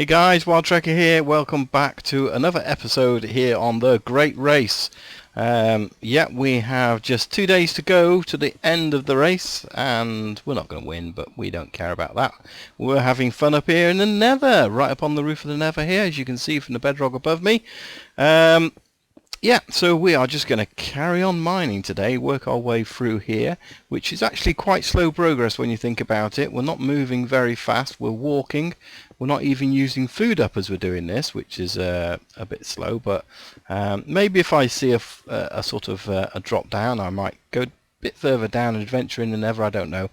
Hey guys, Wild Trekker here. Welcome back to another episode here on the Great Race. Yeah, we have just 2 days to go to the end of the race, and we're not going to win, but we don't care about that. We're having fun up here in the Nether, right up on the roof of the Nether here, as you can see from the bedrock above me. Yeah, so we are just going to carry on mining today, work our way through here, which is actually quite slow progress when you think about it. We're not moving very fast, we're walking. We're not even using food up as we're doing this, which is a bit slow, but maybe if I see a sort of a drop down, I might go a bit further down and adventure in the Nether, I don't know.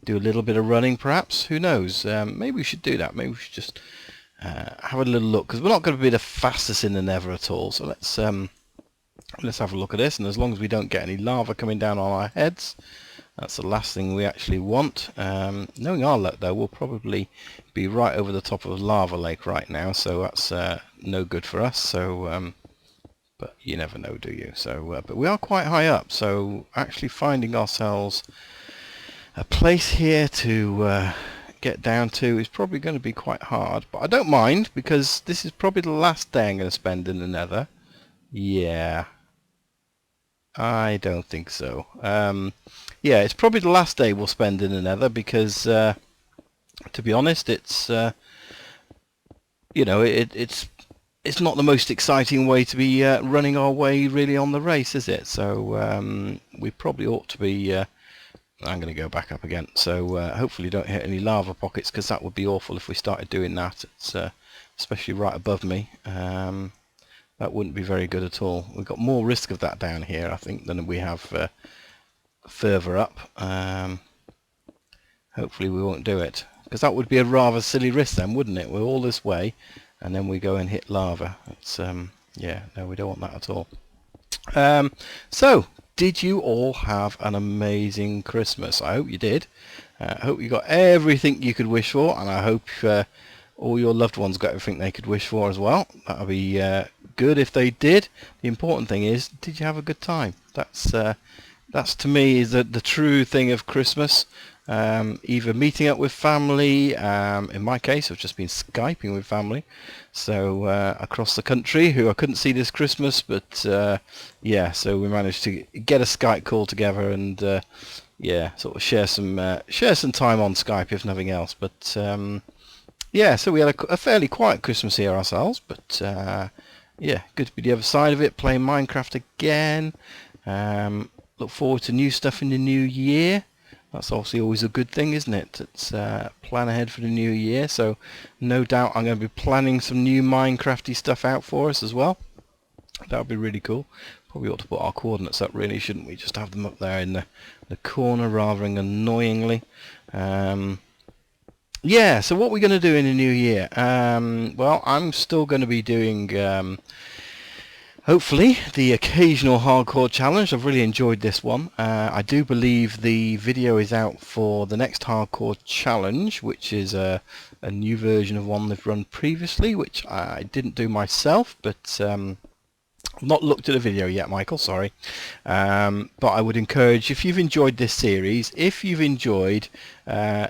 Do a little bit of running perhaps, who knows. Maybe we should do that, maybe we should just have a little look, because we're not going to be the fastest in the Nether at all, so let's have a look at this. And as long as we don't get any lava coming down on our heads, that's the last thing we actually want. Knowing our luck though, we'll probably be right over the top of a lava lake right now, so that's no good for us. So but you never know, do you? So but we are quite high up, so actually finding ourselves a place here to get down to is probably going to be quite hard, but I don't mind, because this is probably the last day I'm going to spend in the Nether. Yeah, I don't think so. Yeah, it's probably the last day we'll spend in the Nether, because to be honest, it's you know, it's not the most exciting way to be running our way really on the race, is it? So we probably ought to be I'm going to go back up again, so hopefully don't hit any lava pockets, because that would be awful if we started doing that. It's especially right above me. That wouldn't be very good at all. We've got more risk of that down here, I think, than we have further up. Hopefully we won't do it, because that would be a rather silly risk then, wouldn't it? We're all this way and then we go and hit lava. It's yeah, no, we don't want that at all. So did you all have an amazing Christmas? I hope you did. I hope you got everything you could wish for, and I hope all your loved ones got everything they could wish for as well. That would be good if they did. The important thing is, did you have a good time? That's to me is the true thing of Christmas. Either meeting up with family, in my case I've just been Skyping with family, so across the country, who I couldn't see this Christmas, but yeah, so we managed to get a Skype call together and yeah, sort of share some time on Skype if nothing else. But yeah, so we had a fairly quiet Christmas here ourselves, but yeah, good to be the other side of it, playing Minecraft again. Look forward to new stuff in the new year. That's obviously always a good thing, isn't it? It's plan ahead for the new year, so no doubt I'm going to be planning some new Minecrafty stuff out for us as well. That would be really cool. Probably ought to put our coordinates up, really, shouldn't we? Just have them up there in the corner rather than annoyingly. Yeah, so what we're going to do in the new year? Well, I'm still going to be doing hopefully the occasional hardcore challenge. I've really enjoyed this one. I do believe the video is out for the next hardcore challenge, which is a new version of one they've run previously, which I didn't do myself, but I've not looked at the video yet, Michael, sorry. But I would encourage, if you've enjoyed this series, if you've enjoyed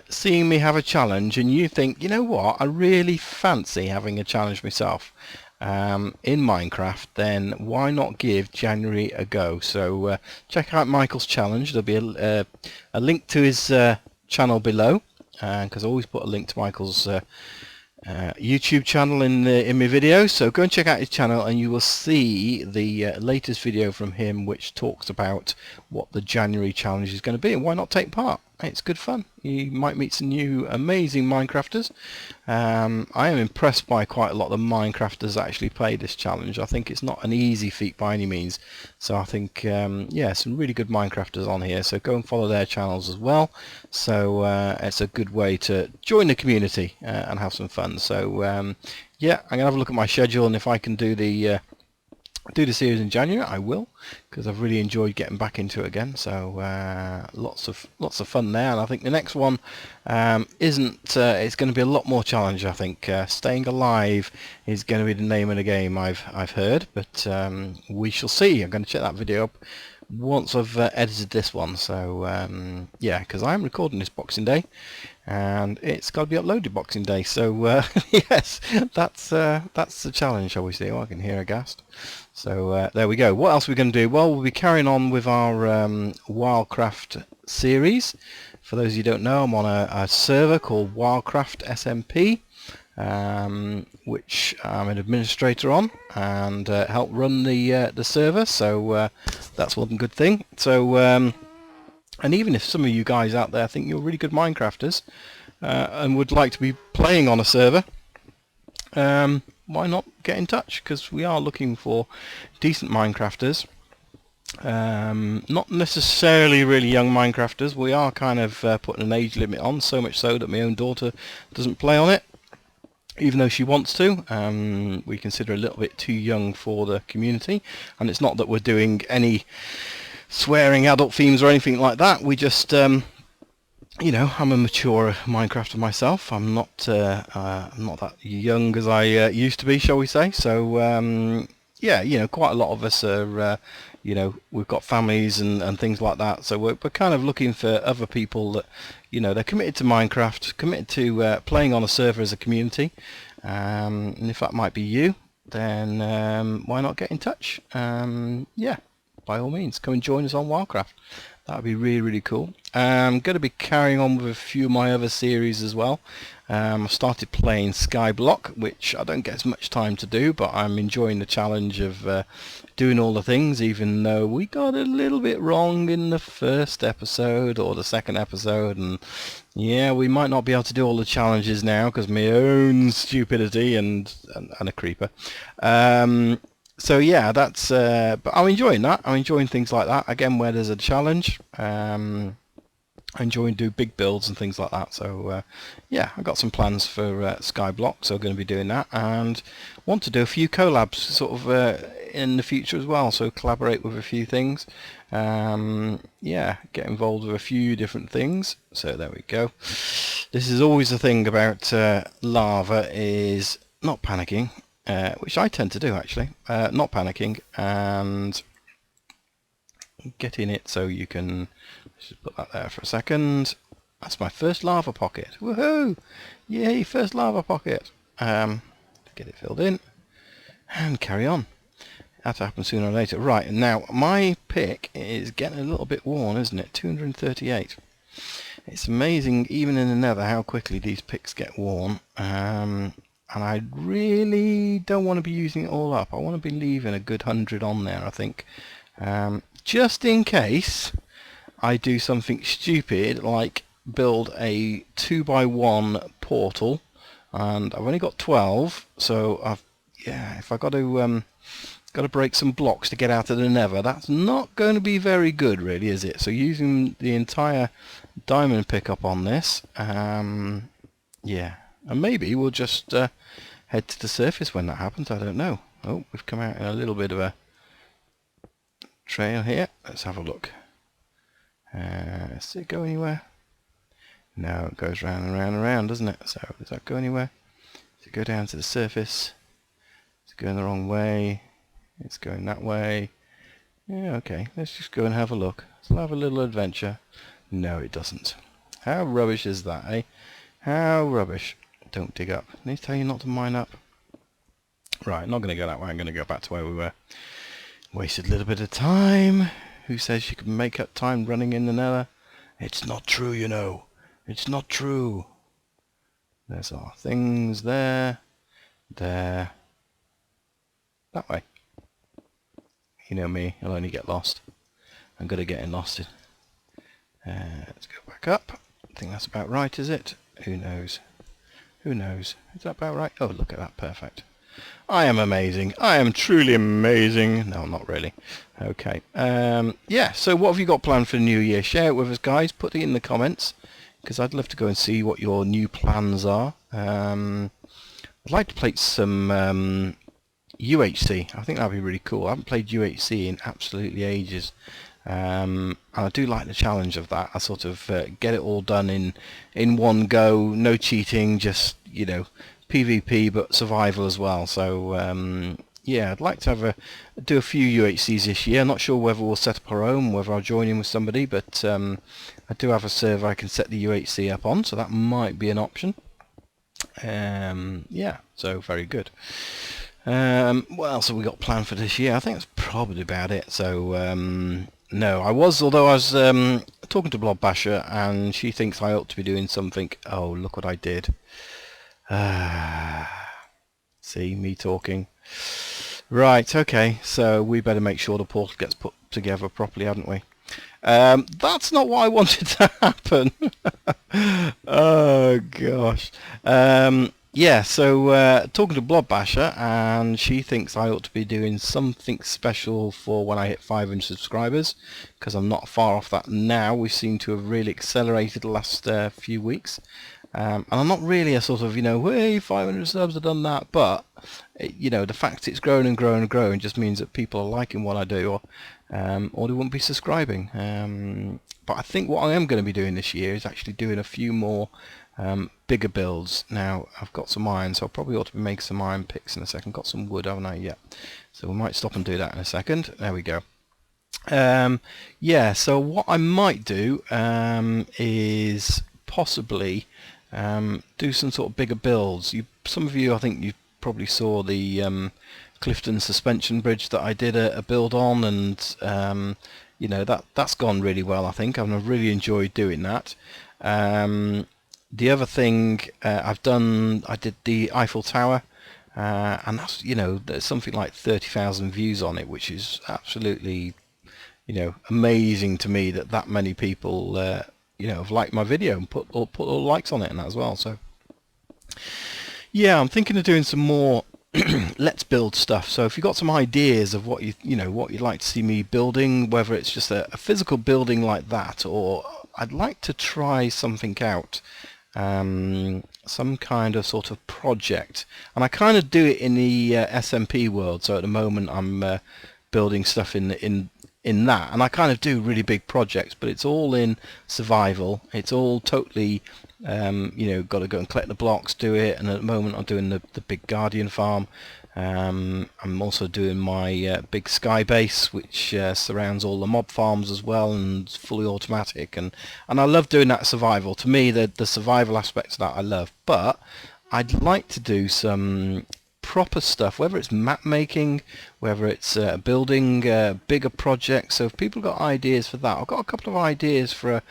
seeing me have a challenge and you think, you know what, I really fancy having a challenge myself in Minecraft, then why not give January a go? So check out Michael's challenge. There'll be a link to his channel below, because I always put a link to Michael's YouTube channel in my videos, so go and check out his channel and you will see the latest video from him, which talks about what the January challenge is going to be and why not take part. It's good fun. You might meet some new amazing Minecrafters. I am impressed by quite a lot of the Minecrafters that actually play this challenge. I think it's not an easy feat by any means, so I think yeah, some really good Minecrafters on here, so go and follow their channels as well. So it's a good way to join the community and have some fun. So yeah, I'm gonna have a look at my schedule, and if I can do the series in January, I will, because I've really enjoyed getting back into it again. So lots of fun there, and I think the next one isn't. It's going to be a lot more challenge. I think staying alive is going to be the name of the game. I've heard, but we shall see. I'm going to check that video up once I've edited this one. So yeah, because I'm recording this Boxing Day, and it's got to be uploaded Boxing Day. So yes, that's the challenge, shall we say? Oh, I can hear a ghast. So there we go. What else are we going to do? Well, we'll be carrying on with our Wildcraft series. For those of you who don't know, I'm on a server called Wildcraft SMP, which I'm an administrator on and help run the server. So that's one good thing. So and even if some of you guys out there think you're really good Minecrafters and would like to be playing on a server, why not get in touch? Because we are looking for decent Minecrafters. Not necessarily really young Minecrafters. We are kind of putting an age limit on, so much so that my own daughter doesn't play on it, even though she wants to. We consider her a little bit too young for the community, and it's not that we're doing any swearing adult themes or anything like that. We just you know, I'm a mature Minecrafter myself. I'm not that young as I used to be, shall we say. So yeah, you know, quite a lot of us are you know, we've got families and things like that, so we're kind of looking for other people that, you know, they're committed to Minecraft, committed to playing on a server as a community, and if that might be you, then why not get in touch? Yeah, by all means, come and join us on Wildcraft. That would be really, really cool. I'm going to be carrying on with a few of my other series as well. I've started playing Skyblock, which I don't get as much time to do, but I'm enjoying the challenge of doing all the things, even though we got a little bit wrong in the first episode or the second episode, and yeah, we might not be able to do all the challenges now because my own stupidity and a creeper. So yeah, that's but I'm enjoying that. I'm enjoying things like that again where there's a challenge. I enjoy doing big builds and things like that. So yeah, I've got some plans for Skyblock, so I'm going to be doing that, and want to do a few collabs sort of in the future as well. So collaborate with a few things. Yeah, get involved with a few different things. So there we go. This is always the thing about lava, is not panicking. Which I tend to do actually, not panicking, and getting it so you can just put that there for a second. That's my first lava pocket. Woohoo! Yay, first lava pocket. Get it filled in and carry on. That'll happen sooner or later. Right, now my pick is getting a little bit worn, isn't it? 238. It's amazing, even in the Nether, how quickly these picks get worn. And I really don't want to be using it all up. I want to be leaving a good 100 on there, I think. Just in case I do something stupid, like build a 2x1 portal, and I've only got 12, so yeah, if I got to break some blocks to get out of the Nether, that's not going to be very good, really, is it? So using the entire diamond pickup on this, yeah. And maybe we'll just head to the surface when that happens. I don't know. Oh, we've come out in a little bit of a trail here. Let's have a look. Does it go anywhere? No, it goes round and round and round, doesn't it? So does that go anywhere? Does it go down to the surface? It's going the wrong way. It's going that way. Yeah, okay. Let's just go and have a look. Let's have a little adventure. No, it doesn't. How rubbish is that, eh? How rubbish. Don't dig up. Didn't he tell you not to mine up? Right, I'm not going to go that way. I'm going to go back to where we were. Wasted a little bit of time. Who says you can make up time running in the Nether? It's not true, you know. It's not true. There's our things there. There. That way. You know me, I'll only get lost. I'm good at getting lost. Let's go back up. I think that's about right, is it? Who knows? Who knows? Is that about right? Oh, look at that. Perfect. I am amazing. I am truly amazing. No, not really. Okay. Yeah, so what have you got planned for the new year? Share it with us, guys. Put it in the comments, because I'd love to go and see what your new plans are. I'd like to play some UHC. I think that'd be really cool. I haven't played UHC in absolutely ages. And I do like the challenge of that. I sort of get it all done in one go, no cheating, just, you know, PvP but survival as well. So yeah, I'd like to do a few UHCs this year. Not sure whether we'll set up our own, whether I'll join in with somebody, but I do have a server I can set the UHC up on, so that might be an option. Yeah, so very good. What else have we got planned for this year? I think that's probably about it. So no, although I was talking to Blob Basher, and she thinks I ought to be doing something. Oh, look what I did. See, me talking. Right, okay, so we better make sure the portal gets put together properly, haven't we? That's not what I wanted to happen. Oh gosh. Yeah, so talking to Blob Basher, and she thinks I ought to be doing something special for when I hit 500 subscribers, because I'm not far off that now. We seem to have really accelerated the last few weeks. And I'm not really a sort of, hey, 500 subs, I've done that, but, the fact it's growing and growing and growing just means that people are liking what I do, or they wouldn't be subscribing. But I think what I am going to be doing this year is actually doing a few more bigger builds. Now, I've got some iron, so I probably ought to be making some iron picks in a second. Got some wood, haven't I? Yeah. So we might stop and do that in a second. There we go. Yeah, so what I might do is possibly do some sort of bigger builds. Some of you, I think you probably saw the Clifton suspension bridge that I did a build on, and that's gone really well, I think, and I've really enjoyed doing that. The other thing I did the Eiffel Tower, and that's, there's something like 30,000 views on it, which is absolutely, amazing to me that many people have liked my video and put all likes on it and that as well. So yeah, I'm thinking of doing some more let's build stuff. So if you've got some ideas of what what you'd like to see me building, whether it's just a physical building like that, or I'd like to try something out, some kind of sort of project, and I kind of do it in the SMP world. So at the moment I'm building stuff in that, and I kind of do really big projects, but it's all in survival. It's all totally got to go and collect the blocks, do it, and at the moment I'm doing the big Guardian farm. I'm also doing my big sky base, which surrounds all the mob farms as well, and it's fully automatic, and I love doing that survival. To me, the survival aspect of that I love, but I'd like to do some proper stuff, whether it's map making, whether it's building bigger projects. So if people got ideas for that, I've got a couple of ideas for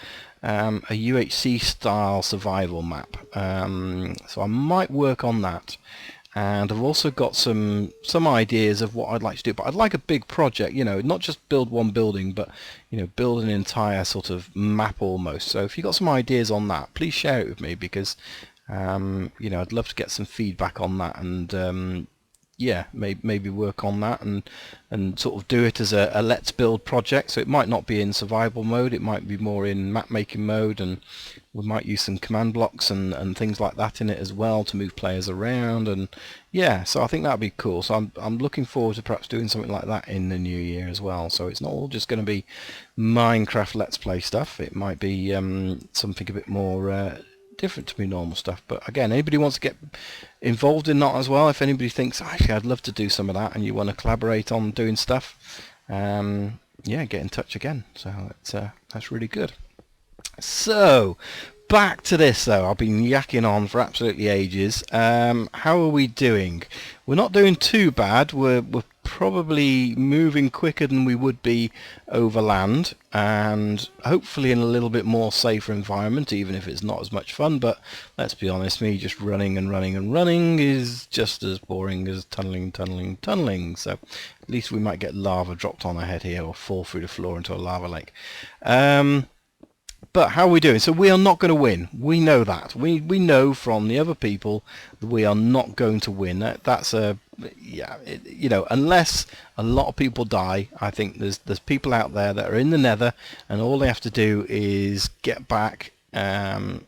a UHC style survival map, so I might work on that. And I've also got some ideas of what I'd like to do, but I'd like a big project, not just build one building, but build an entire sort of map almost. So if you've got some ideas on that, please share it with me, because I'd love to get some feedback on that, and yeah, maybe work on that and sort of do it as a let's build project. So it might not be in survival mode, it might be more in map making mode, and we might use some command blocks and things like that in it as well to move players around. And yeah, so I think that'd be cool. So I'm looking forward to perhaps doing something like that in the new year as well. So it's not all just going to be Minecraft let's play stuff. It might be something a bit more different to me normal stuff. But again, anybody wants to get involved in that as well, if anybody thinks actually I'd love to do some of that, and you want to collaborate on doing stuff, yeah, get in touch again. So that's really good. So back to this though. I've been yakking on for absolutely ages. How are we doing? We're not doing too bad. We're probably moving quicker than we would be over land, and hopefully in a little bit more safer environment, even if it's not as much fun. But let's be honest, me just running and running and running is just as boring as tunneling. So at least we might get lava dropped on our head here, or fall through the floor into a lava lake. But how are we doing? So we are not going to win. We know that. We know from the other people that we are not going to win. That's unless a lot of people die. I think there's people out there that are in the Nether, and all they have to do is get back. I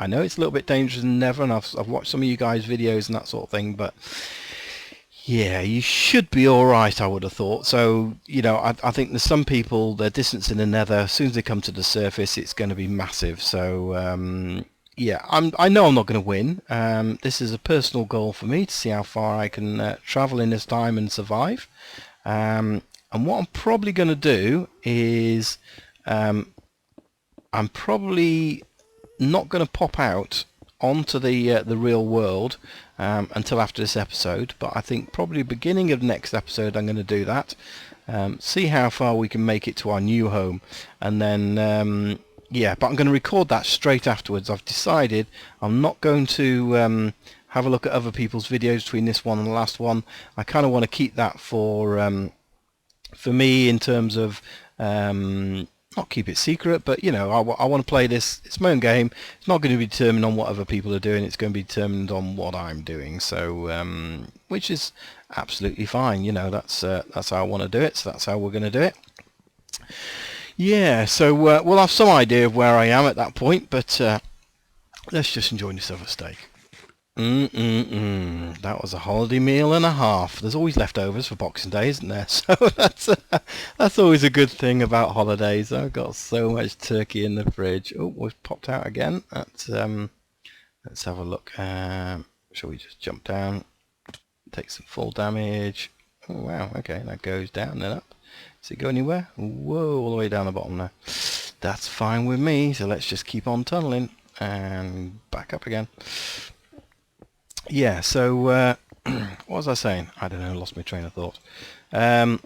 know it's a little bit dangerous in the Nether, and I've watched some of you guys' videos and that sort of thing, but yeah, you should be alright, I would have thought. So, I think there's some people, their distance in the Nether, as soon as they come to the surface, it's going to be massive. So, yeah, I know I'm not going to win. This is a personal goal for me to see how far I can travel in this time and survive. And what I'm probably going to do is I'm probably not going to pop out onto the real world until after this episode, but I think probably beginning of next episode I'm going to do that. See how far we can make it to our new home, and then yeah, but I'm going to record that straight afterwards. I've decided I'm not going to have a look at other people's videos between this one and the last one. I kind of want to keep that for me, in terms of not keep it secret, but you know, I want to play this. It's my own game. It's not going to be determined on what other people are doing. It's going to be determined on what I'm doing. So which is absolutely fine. You know, that's how I want to do it. So that's how we're going to do it. Yeah, so we'll have some idea of where I am at that point, but let's just enjoy this other steak. That was a holiday meal and a half. There's always leftovers for Boxing Day, isn't there? So that's always a good thing about holidays. I've got so much turkey in the fridge. Oh, we've popped out again. Let's have a look. Shall we just jump down? Take some full damage. Oh wow, okay, that goes down then up. Does it go anywhere? Whoa, all the way down the bottom now. That's fine with me, so let's just keep on tunneling and back up again. Yeah, so what was I saying? I don't know, lost my train of thought. No,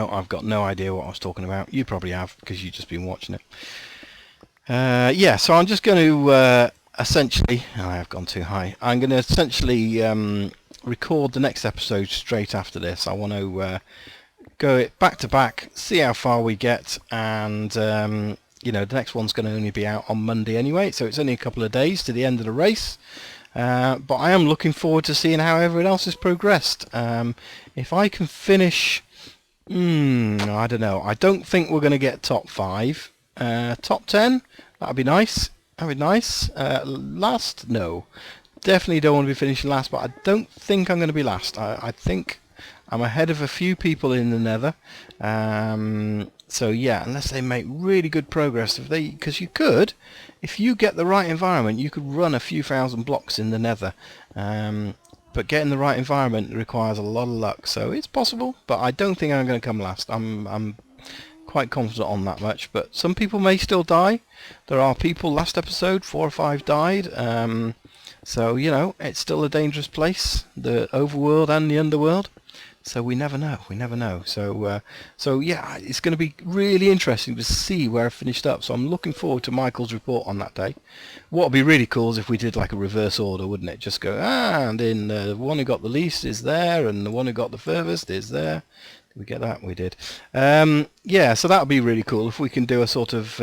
I've got no idea what I was talking about. You probably have, because you've just been watching it. Yeah, so I'm just going to essentially... Oh, I have gone too high. I'm going to essentially record the next episode straight after this. I want to go it back to back, see how far we get, and... you know, the next one's going to only be out on Monday anyway, so it's only a couple of days to the end of the race. But I am looking forward to seeing how everyone else has progressed. If I can finish... I don't know. I don't think we're going to get top 5. Top 10? That'd be nice. That'd be nice. Last? No. Definitely don't want to be finishing last, but I don't think I'm going to be last. I think I'm ahead of a few people in the Nether. So yeah, unless they make really good progress, because you could, if you get the right environment, you could run a few thousand blocks in the Nether. But getting the right environment requires a lot of luck, so it's possible. But I don't think I'm going to come last. I'm quite confident on that much. But some people may still die. There are people. Last episode, 4 or 5 died. So you know, it's still a dangerous place, the overworld and the underworld. So we never know. We never know. So yeah, it's going to be really interesting to see where I finished up. So I'm looking forward to Michael's report on that day. What would be really cool is if we did like a reverse order, wouldn't it? Just go, and then the one who got the least is there, and the one who got the furthest is there. Did we get that? We did. Yeah, so that would be really cool if we can do a sort of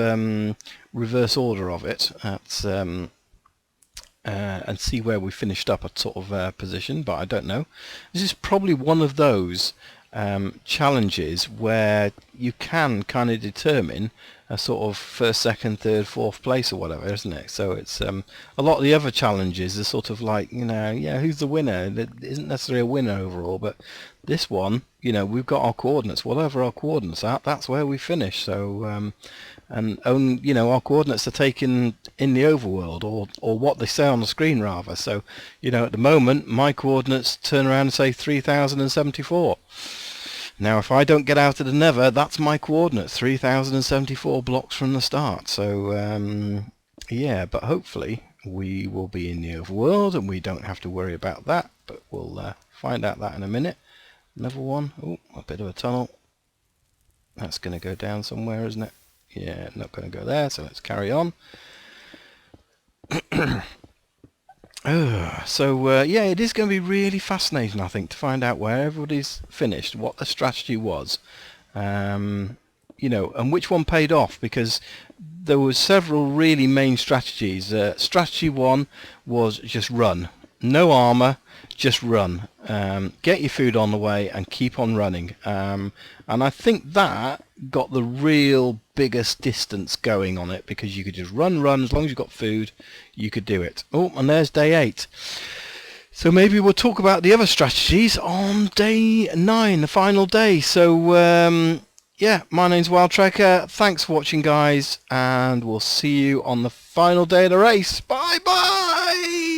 reverse order of it. That's and see where we finished up at sort of position, but I don't know. This is probably one of those challenges where you can kind of determine a sort of first, second, third, fourth place or whatever, isn't it? So it's a lot of the other challenges are sort of like, you know, yeah, who's the winner? There isn't necessarily a winner overall, but this one, you know, we've got our coordinates. Whatever our coordinates are, that's where we finish. So and you know, our coordinates are taken in the overworld, or what they say on the screen rather. So you know, at the moment my coordinates turn around and say 3074. Now if I don't get out of the Nether, that's my coordinates, 3074 blocks from the start. So yeah, but hopefully we will be in the overworld and we don't have to worry about that, but we'll find out that in a minute. Another one. Oh, a bit of a tunnel. That's going to go down somewhere, isn't it? Yeah, not going to go there, so let's carry on. So yeah, it is going to be really fascinating, I think, to find out where everybody's finished, what the strategy was, you know, and which one paid off, because there were several really main strategies. Strategy 1 was just run. No armor, just run. Get your food on the way and keep on running. And I think that got the real biggest distance going on it, because you could just run, as long as you got food, you could do it. Oh, and there's day 8. So maybe we'll talk about the other strategies on day 9, the final day. So yeah, my name's Wild Trekker. Thanks for watching, guys, and we'll see you on the final day of the race. Bye bye.